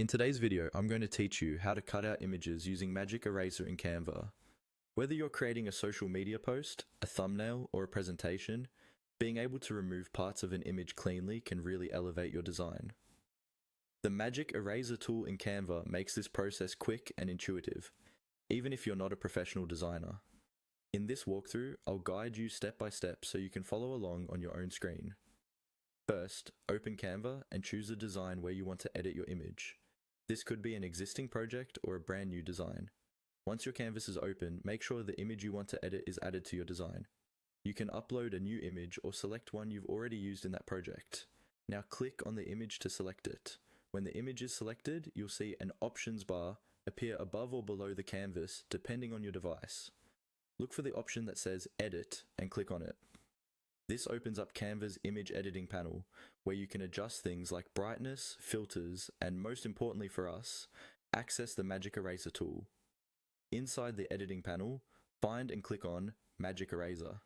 In today's video, I'm going to teach you how to cut out images using Magic Eraser in Canva. Whether you're creating a social media post, a thumbnail, or a presentation, being able to remove parts of an image cleanly can really elevate your design. The Magic Eraser tool in Canva makes this process quick and intuitive, even if you're not a professional designer. In this walkthrough, I'll guide you step by step so you can follow along on your own screen. First, open Canva and choose the design where you want to edit your image. This could be an existing project or a brand new design. Once your canvas is open, make sure the image you want to edit is added to your design. You can upload a new image or select one you've already used in that project. Now click on the image to select it. When the image is selected, you'll see an options bar appear above or below the canvas depending on your device. Look for the option that says Edit and click on it. This opens up Canva's image editing panel, where you can adjust things like brightness, filters, and most importantly for us, access the Magic Eraser tool. Inside the editing panel, find and click on Magic Eraser.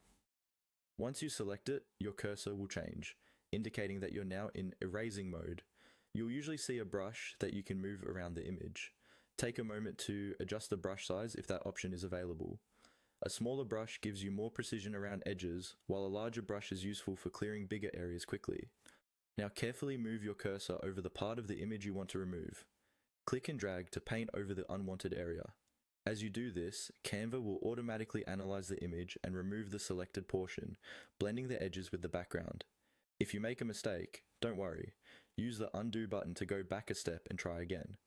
Once you select it, your cursor will change, indicating that you're now in erasing mode. You'll usually see a brush that you can move around the image. Take a moment to adjust the brush size if that option is available. A smaller brush gives you more precision around edges, while a larger brush is useful for clearing bigger areas quickly. Now carefully move your cursor over the part of the image you want to remove. Click and drag to paint over the unwanted area. As you do this, Canva will automatically analyze the image and remove the selected portion, blending the edges with the background. If you make a mistake, don't worry. Use the undo button to go back a step and try again.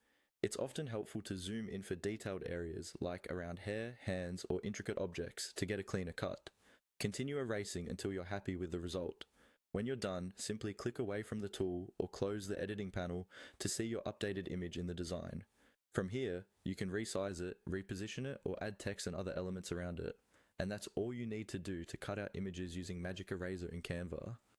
It's often helpful to zoom in for detailed areas like around hair, hands, or intricate objects to get a cleaner cut. Continue erasing until you're happy with the result. When you're done, simply click away from the tool or close the editing panel to see your updated image in the design. From here, you can resize it, reposition it, or add text and other elements around it. And that's all you need to do to cut out images using Magic Eraser in Canva.